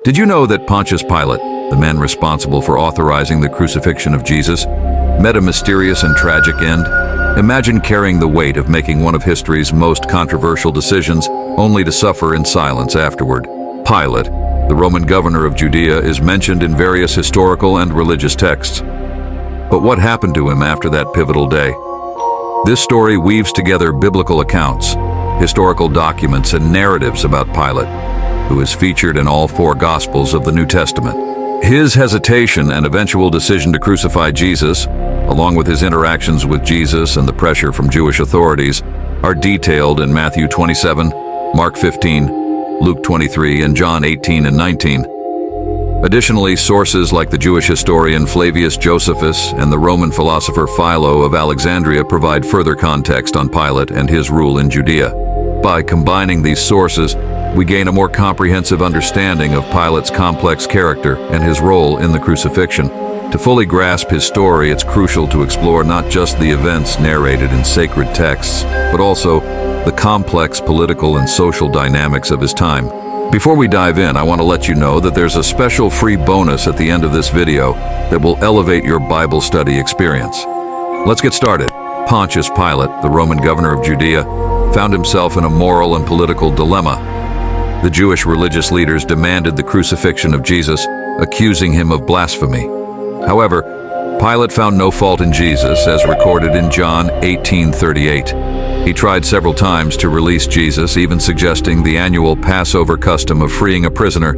Did you know that Pontius Pilate, the man responsible for authorizing the crucifixion of Jesus, met a mysterious and tragic end? Imagine carrying the weight of making one of history's most controversial decisions, only to suffer in silence afterward. Pilate, the Roman governor of Judea, is mentioned in various historical and religious texts. But what happened to him after that pivotal day? This story weaves together biblical accounts, historical documents, and narratives about Pilate, who is featured in all four Gospels of the New Testament. His hesitation and eventual decision to crucify Jesus, along with his interactions with Jesus and the pressure from Jewish authorities, are detailed in Matthew 27, Mark 15, Luke 23, and John 18 and 19. Additionally, sources like the Jewish historian Flavius Josephus and the Roman philosopher Philo of Alexandria provide further context on Pilate and his rule in Judea. By combining these sources, we gain a more comprehensive understanding of Pilate's complex character and his role in the crucifixion. To fully grasp his story, it's crucial to explore not just the events narrated in sacred texts, but also the complex political and social dynamics of his time. Before we dive in, I want to let you know that there's a special free bonus at the end of this video that will elevate your Bible study experience. Let's get started. Pontius Pilate, the Roman governor of Judea, found himself in a moral and political dilemma. The Jewish religious leaders demanded the crucifixion of Jesus, accusing him of blasphemy. However, Pilate found no fault in Jesus, as recorded in John 18:38. He tried several times to release Jesus, even suggesting the annual Passover custom of freeing a prisoner,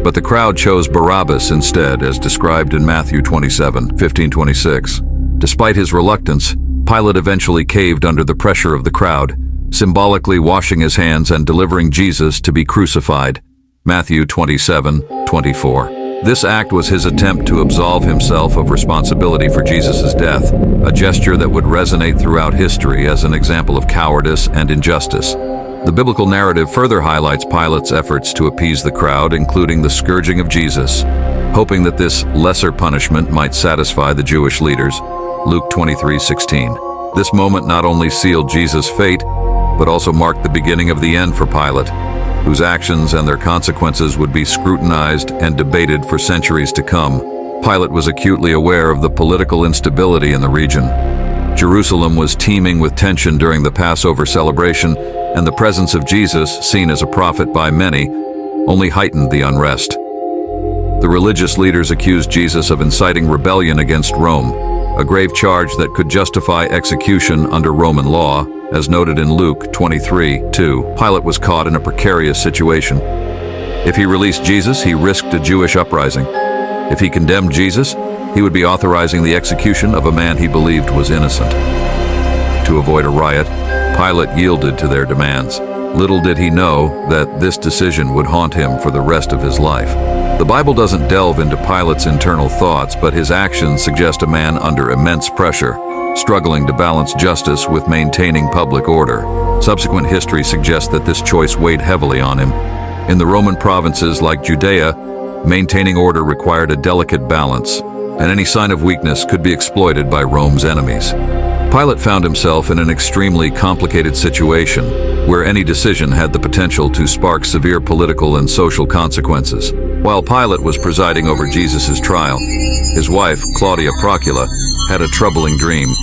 but the crowd chose Barabbas instead, as described in Matthew 27:15-26. Despite his reluctance, Pilate eventually caved under the pressure of the crowd, symbolically washing his hands and delivering Jesus to be crucified. Matthew 27:24. This act was his attempt to absolve himself of responsibility for Jesus' death, a gesture that would resonate throughout history as an example of cowardice and injustice. The biblical narrative further highlights Pilate's efforts to appease the crowd, including the scourging of Jesus, hoping that this lesser punishment might satisfy the Jewish leaders. Luke 23:16. This moment not only sealed Jesus' fate, but also marked the beginning of the end for Pilate, whose actions and their consequences would be scrutinized and debated for centuries to come. Pilate was acutely aware of the political instability in the region. Jerusalem was teeming with tension during the Passover celebration, and the presence of Jesus, seen as a prophet by many, only heightened the unrest. The religious leaders accused Jesus of inciting rebellion against Rome, a grave charge that could justify execution under Roman law, as noted in Luke 23:2. Pilate was caught in a precarious situation. If he released Jesus, he risked a Jewish uprising. If he condemned Jesus, he would be authorizing the execution of a man he believed was innocent. To avoid a riot, Pilate yielded to their demands. Little did he know that this decision would haunt him for the rest of his life. The Bible doesn't delve into Pilate's internal thoughts, but his actions suggest a man under immense pressure, struggling to balance justice with maintaining public order. Subsequent history suggests that this choice weighed heavily on him. In the Roman provinces like Judea, maintaining order required a delicate balance, and any sign of weakness could be exploited by Rome's enemies. Pilate found himself in an extremely complicated situation, where any decision had the potential to spark severe political and social consequences. While Pilate was presiding over Jesus' trial, his wife, Claudia Procula, had a troubling dream.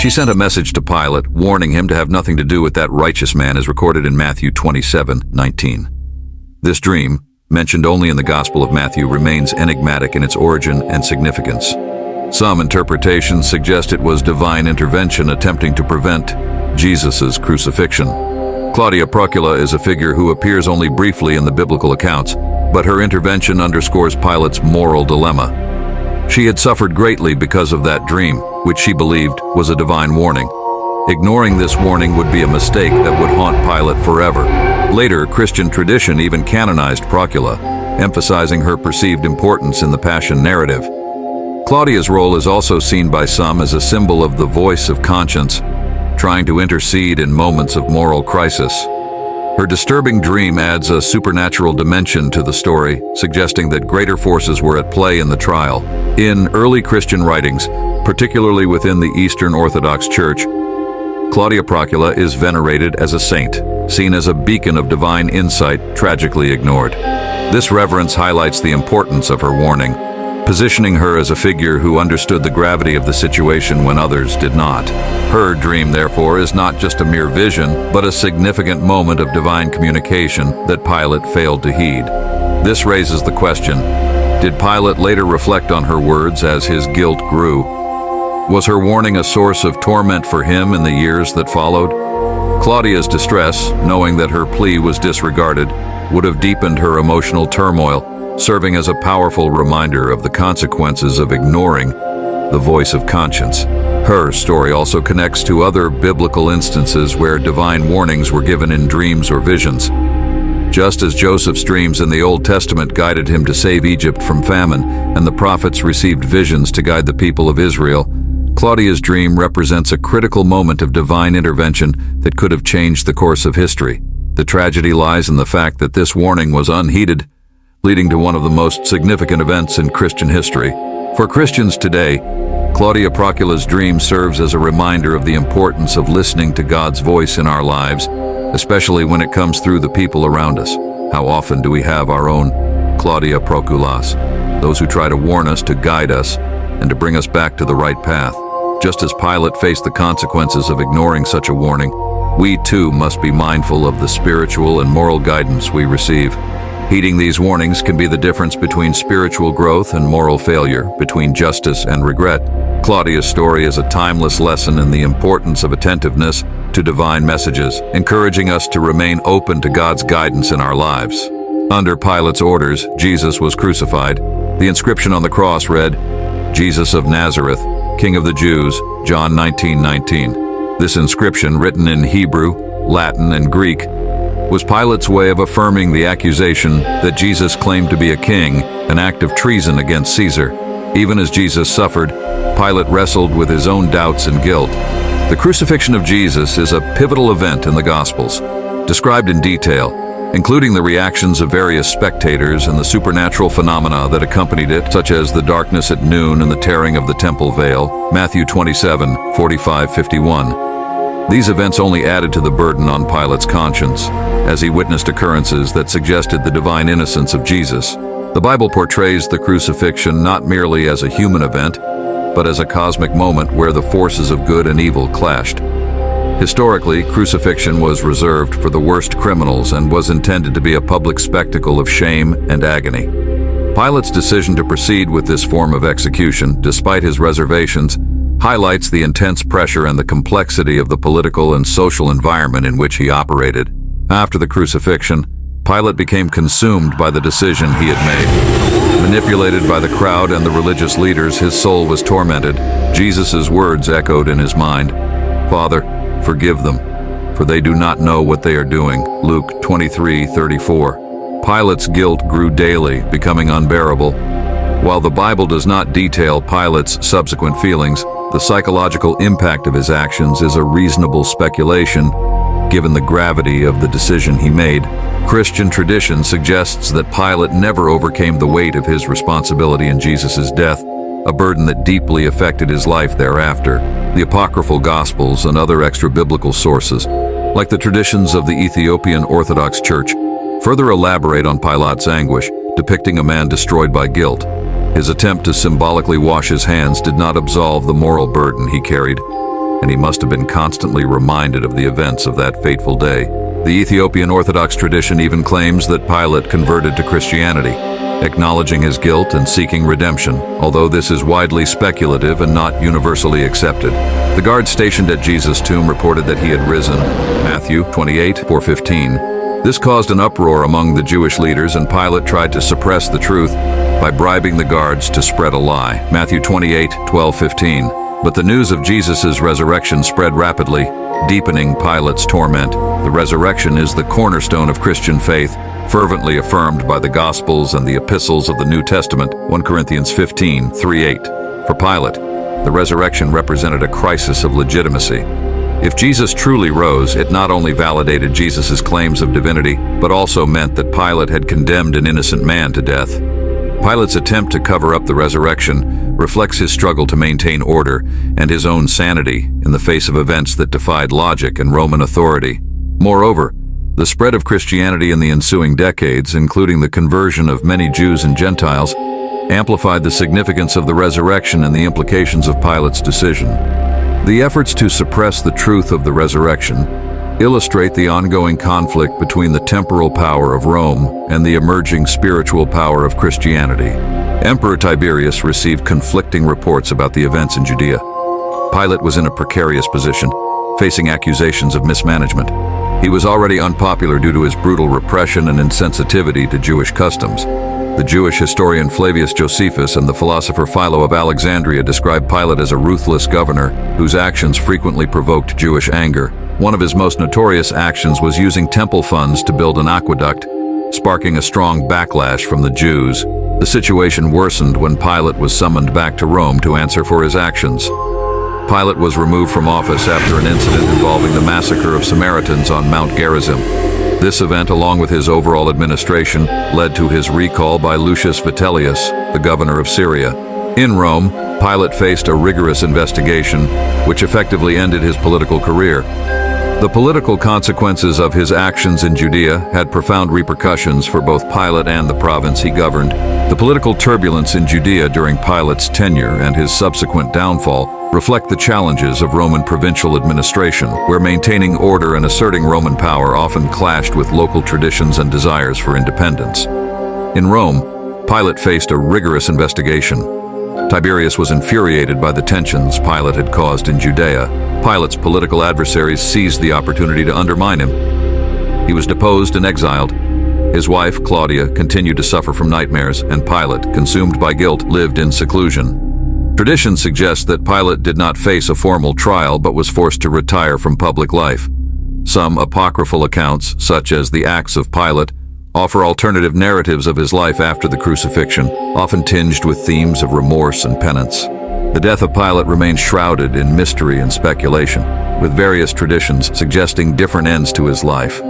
She sent a message to Pilate, warning him to have nothing to do with that righteous man, as recorded in Matthew 27:19. This dream, mentioned only in the Gospel of Matthew, remains enigmatic in its origin and significance. Some interpretations suggest it was divine intervention attempting to prevent Jesus' crucifixion. Claudia Procula is a figure who appears only briefly in the biblical accounts, but her intervention underscores Pilate's moral dilemma. She had suffered greatly because of that dream, which she believed was a divine warning. Ignoring this warning would be a mistake that would haunt Pilate forever. Later, Christian tradition even canonized Procula, emphasizing her perceived importance in the Passion narrative. Claudia's role is also seen by some as a symbol of the voice of conscience, trying to intercede in moments of moral crisis. Her disturbing dream adds a supernatural dimension to the story, suggesting that greater forces were at play in the trial. In early Christian writings, particularly within the Eastern Orthodox Church, Claudia Procula is venerated as a saint, seen as a beacon of divine insight tragically ignored. This reverence highlights the importance of her warning, positioning her as a figure who understood the gravity of the situation when others did not. Her dream, therefore, is not just a mere vision, but a significant moment of divine communication that Pilate failed to heed. This raises the question, did Pilate later reflect on her words as his guilt grew? Was her warning a source of torment for him in the years that followed? Claudia's distress, knowing that her plea was disregarded, would have deepened her emotional turmoil, serving as a powerful reminder of the consequences of ignoring the voice of conscience. Her story also connects to other biblical instances where divine warnings were given in dreams or visions. Just as Joseph's dreams in the Old Testament guided him to save Egypt from famine, and the prophets received visions to guide the people of Israel, Claudia's dream represents a critical moment of divine intervention that could have changed the course of history. The tragedy lies in the fact that this warning was unheeded, leading to one of the most significant events in Christian history. For Christians today, Claudia Procula's dream serves as a reminder of the importance of listening to God's voice in our lives, especially when it comes through the people around us. How often do we have our own Claudia Proculas, those who try to warn us, to guide us, and to bring us back to the right path? Just as Pilate faced the consequences of ignoring such a warning, we too must be mindful of the spiritual and moral guidance we receive. Heeding these warnings can be the difference between spiritual growth and moral failure, between justice and regret. Claudia's story is a timeless lesson in the importance of attentiveness to divine messages, encouraging us to remain open to God's guidance in our lives. Under Pilate's orders, Jesus was crucified. The inscription on the cross read, "Jesus of Nazareth, King of the Jews, John 19:19. This inscription, written in Hebrew, Latin, and Greek, was Pilate's way of affirming the accusation that Jesus claimed to be a king, an act of treason against Caesar. Even as Jesus suffered, Pilate wrestled with his own doubts and guilt. The crucifixion of Jesus is a pivotal event in the Gospels, described in detail, including the reactions of various spectators and the supernatural phenomena that accompanied it, such as the darkness at noon and the tearing of the temple veil, Matthew 27:45-51. These events only added to the burden on Pilate's conscience, as he witnessed occurrences that suggested the divine innocence of Jesus. The Bible portrays the crucifixion not merely as a human event, but as a cosmic moment where the forces of good and evil clashed. Historically, crucifixion was reserved for the worst criminals and was intended to be a public spectacle of shame and agony. Pilate's decision to proceed with this form of execution, despite his reservations, highlights the intense pressure and the complexity of the political and social environment in which he operated. After the crucifixion, Pilate became consumed by the decision he had made. Manipulated by the crowd and the religious leaders, his soul was tormented. Jesus' words echoed in his mind, "Father, forgive them, for they do not know what they are doing." Luke 23:34. Pilate's guilt grew daily, becoming unbearable. While the Bible does not detail Pilate's subsequent feelings, the psychological impact of his actions is a reasonable speculation, given the gravity of the decision he made. Christian tradition suggests that Pilate never overcame the weight of his responsibility in Jesus' death, a burden that deeply affected his life thereafter. The apocryphal Gospels and other extra-biblical sources, like the traditions of the Ethiopian Orthodox Church, further elaborate on Pilate's anguish, depicting a man destroyed by guilt. His attempt to symbolically wash his hands did not absolve the moral burden he carried, and he must have been constantly reminded of the events of that fateful day. The Ethiopian Orthodox tradition even claims that Pilate converted to Christianity, acknowledging his guilt and seeking redemption, although this is widely speculative and not universally accepted. The guards stationed at Jesus' tomb reported that he had risen, Matthew 28:4-15. This caused an uproar among the Jewish leaders, and Pilate tried to suppress the truth by bribing the guards to spread a lie, Matthew 28:12-15. But the news of Jesus' resurrection spread rapidly, deepening Pilate's torment. The resurrection is the cornerstone of Christian faith, fervently affirmed by the Gospels and the epistles of the New Testament, 1 Corinthians 15:3-8. For Pilate, the resurrection represented a crisis of legitimacy. If Jesus truly rose, it not only validated Jesus' claims of divinity, but also meant that Pilate had condemned an innocent man to death. Pilate's attempt to cover up the resurrection reflects his struggle to maintain order and his own sanity in the face of events that defied logic and Roman authority. Moreover, The spread of Christianity in the ensuing decades, including the conversion of many Jews and Gentiles, amplified the significance of the resurrection and the implications of Pilate's decision. The efforts to suppress the truth of the resurrection illustrate the ongoing conflict between the temporal power of Rome and the emerging spiritual power of Christianity. Emperor Tiberius received conflicting reports about the events in Judea. Pilate was in a precarious position, facing accusations of mismanagement. He was already unpopular due to his brutal repression and insensitivity to Jewish customs. The Jewish historian Flavius Josephus and the philosopher Philo of Alexandria describe Pilate as a ruthless governor whose actions frequently provoked Jewish anger. One of his most notorious actions was using temple funds to build an aqueduct, sparking a strong backlash from the Jews. The situation worsened when Pilate was summoned back to Rome to answer for his actions. Pilate was removed from office after an incident involving the massacre of Samaritans on Mount Gerizim. This event, along with his overall administration, led to his recall by Lucius Vitellius, the governor of Syria. In Rome, Pilate faced a rigorous investigation, which effectively ended his political career. The political consequences of his actions in Judea had profound repercussions for both Pilate and the province he governed. The political turbulence in Judea during Pilate's tenure and his subsequent downfall reflect the challenges of Roman provincial administration, where maintaining order and asserting Roman power often clashed with local traditions and desires for independence. In Rome, Pilate faced a rigorous investigation. Tiberius was infuriated by the tensions Pilate had caused in Judea. Pilate's political adversaries seized the opportunity to undermine him. He was deposed and exiled. His wife, Claudia, continued to suffer from nightmares, and Pilate, consumed by guilt, lived in seclusion. Tradition suggests that Pilate did not face a formal trial but was forced to retire from public life. Some apocryphal accounts, such as the Acts of Pilate, offer alternative narratives of his life after the crucifixion, often tinged with themes of remorse and penance. The death of Pilate remains shrouded in mystery and speculation, with various traditions suggesting different ends to his life.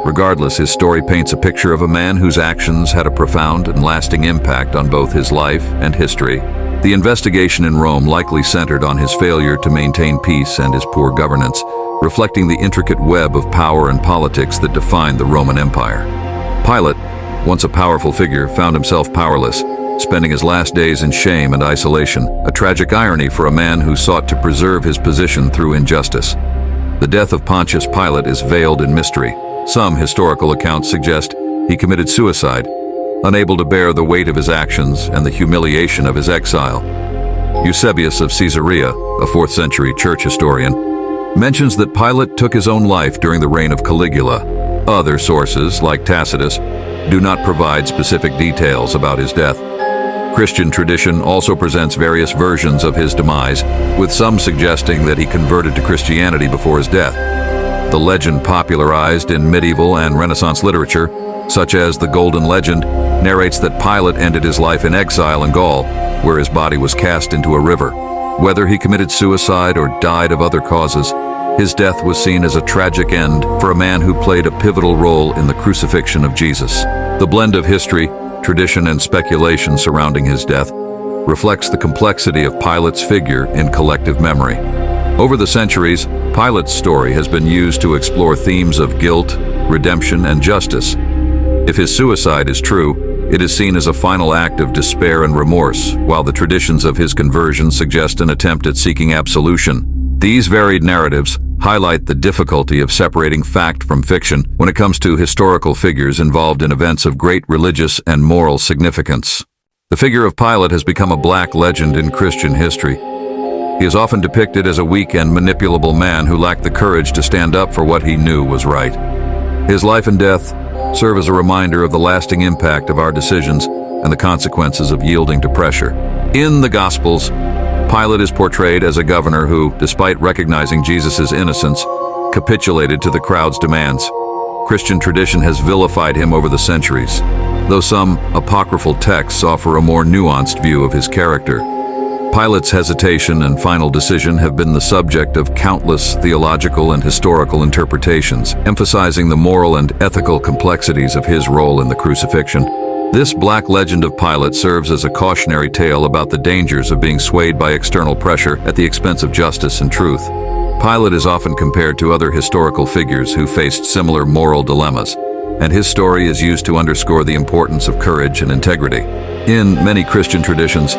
Regardless, his story paints a picture of a man whose actions had a profound and lasting impact on both his life and history. The investigation in Rome likely centered on his failure to maintain peace and his poor governance, reflecting the intricate web of power and politics that defined the Roman Empire. Pilate, once a powerful figure, found himself powerless, spending his last days in shame and isolation, a tragic irony for a man who sought to preserve his position through injustice. The death of Pontius Pilate is veiled in mystery. Some historical accounts suggest he committed suicide, unable to bear the weight of his actions and the humiliation of his exile. Eusebius of Caesarea, a 4th century church historian, mentions that Pilate took his own life during the reign of Caligula. Other sources, like Tacitus, do not provide specific details about his death. Christian tradition also presents various versions of his demise, with some suggesting that he converted to Christianity before his death. The legend popularized in medieval and Renaissance literature, such as the Golden Legend, narrates that Pilate ended his life in exile in Gaul, where his body was cast into a river. Whether he committed suicide or died of other causes, his death was seen as a tragic end for a man who played a pivotal role in the crucifixion of Jesus. The blend of history, tradition, and speculation surrounding his death reflects the complexity of Pilate's figure in collective memory. Over the centuries, Pilate's story has been used to explore themes of guilt, redemption, and justice. If his suicide is true, it is seen as a final act of despair and remorse, while the traditions of his conversion suggest an attempt at seeking absolution. These varied narratives highlight the difficulty of separating fact from fiction when it comes to historical figures involved in events of great religious and moral significance. The figure of Pilate has become a black legend in Christian history. He is often depicted as a weak and manipulable man who lacked the courage to stand up for what he knew was right. His life and death serve as a reminder of the lasting impact of our decisions and the consequences of yielding to pressure. In the Gospels, Pilate is portrayed as a governor who, despite recognizing Jesus' innocence, capitulated to the crowd's demands. Christian tradition has vilified him over the centuries, though some apocryphal texts offer a more nuanced view of his character. Pilate's hesitation and final decision have been the subject of countless theological and historical interpretations, emphasizing the moral and ethical complexities of his role in the crucifixion. This black legend of Pilate serves as a cautionary tale about the dangers of being swayed by external pressure at the expense of justice and truth. Pilate is often compared to other historical figures who faced similar moral dilemmas, and his story is used to underscore the importance of courage and integrity. In many Christian traditions,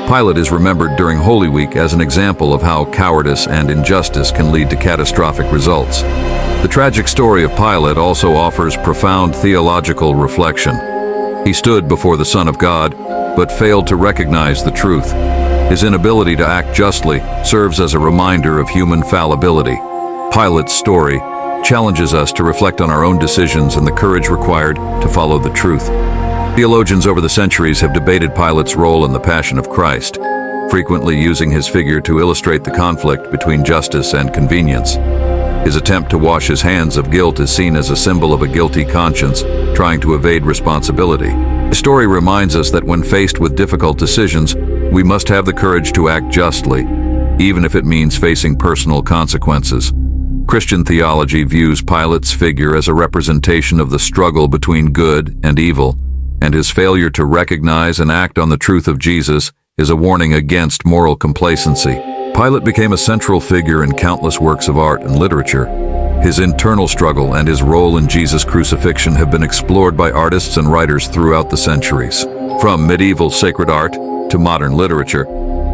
Pilate is remembered during Holy Week as an example of how cowardice and injustice can lead to catastrophic results. The tragic story of Pilate also offers profound theological reflection. He stood before the Son of God, but failed to recognize the truth. His inability to act justly serves as a reminder of human fallibility. Pilate's story challenges us to reflect on our own decisions and the courage required to follow the truth. Theologians over the centuries have debated Pilate's role in the Passion of Christ, frequently using his figure to illustrate the conflict between justice and convenience. His attempt to wash his hands of guilt is seen as a symbol of a guilty conscience trying to evade responsibility. The story reminds us that when faced with difficult decisions, we must have the courage to act justly, even if it means facing personal consequences. Christian theology views Pilate's figure as a representation of the struggle between good and evil, and his failure to recognize and act on the truth of Jesus is a warning against moral complacency. Pilate became a central figure in countless works of art and literature. His internal struggle and his role in Jesus' crucifixion have been explored by artists and writers throughout the centuries. From medieval sacred art to modern literature,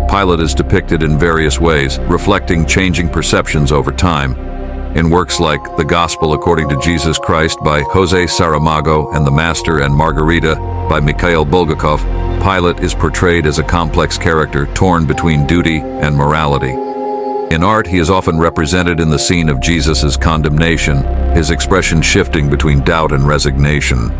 Pilate is depicted in various ways, reflecting changing perceptions over time. In works like The Gospel According to Jesus Christ by José Saramago and The Master and Margarita by Mikhail Bulgakov, Pilate is portrayed as a complex character torn between duty and morality. In art, he is often represented in the scene of Jesus' condemnation, his expression shifting between doubt and resignation.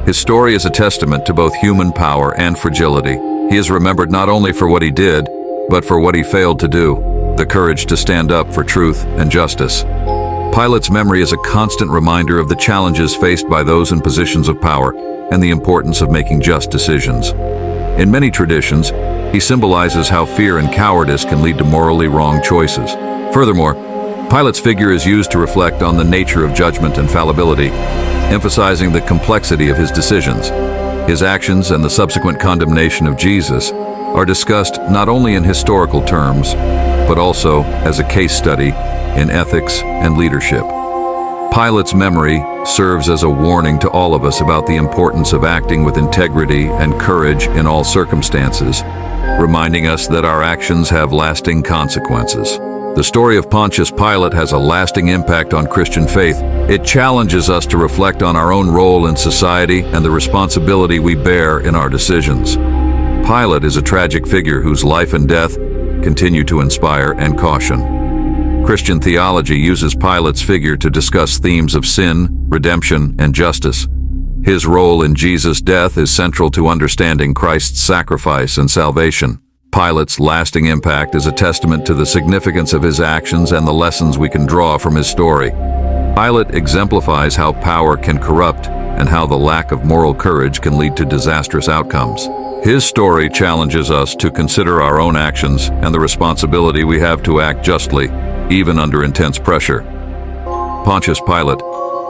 His story is a testament to both human power and fragility. He is remembered not only for what he did, but for what he failed to do, the courage to stand up for truth and justice. Pilate's memory is a constant reminder of the challenges faced by those in positions of power and the importance of making just decisions. In many traditions, he symbolizes how fear and cowardice can lead to morally wrong choices. Furthermore, Pilate's figure is used to reflect on the nature of judgment and fallibility, emphasizing the complexity of his decisions. His actions and the subsequent condemnation of Jesus are discussed not only in historical terms, but also as a case study in ethics and leadership. Pilate's memory serves as a warning to all of us about the importance of acting with integrity and courage in all circumstances, reminding us that our actions have lasting consequences. The story of Pontius Pilate has a lasting impact on Christian faith. It challenges us to reflect on our own role in society and the responsibility we bear in our decisions. Pilate is a tragic figure whose life and death continue to inspire and caution. Christian theology uses Pilate's figure to discuss themes of sin, redemption, and justice. His role in Jesus' death is central to understanding Christ's sacrifice and salvation. Pilate's lasting impact is a testament to the significance of his actions and the lessons we can draw from his story. Pilate exemplifies how power can corrupt and how the lack of moral courage can lead to disastrous outcomes. His story challenges us to consider our own actions and the responsibility we have to act justly, even under intense pressure. Pontius Pilate,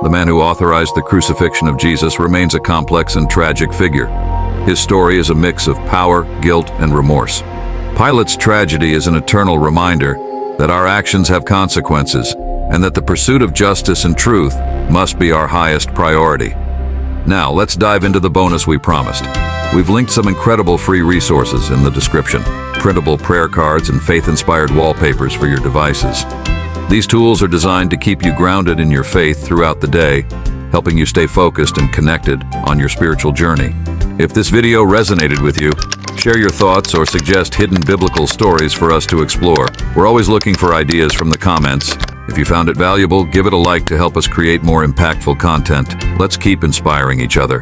the man who authorized the crucifixion of Jesus, remains a complex and tragic figure. His story is a mix of power, guilt, and remorse. Pilate's tragedy is an eternal reminder that our actions have consequences and that the pursuit of justice and truth must be our highest priority. Now, let's dive into the bonus we promised. We've linked some incredible free resources in the description: printable prayer cards and faith-inspired wallpapers for your devices. These tools are designed to keep you grounded in your faith throughout the day, helping you stay focused and connected on your spiritual journey. If this video resonated with you, share your thoughts or suggest hidden biblical stories for us to explore. We're always looking for ideas from the comments. If you found it valuable, give it a like to help us create more impactful content. Let's keep inspiring each other.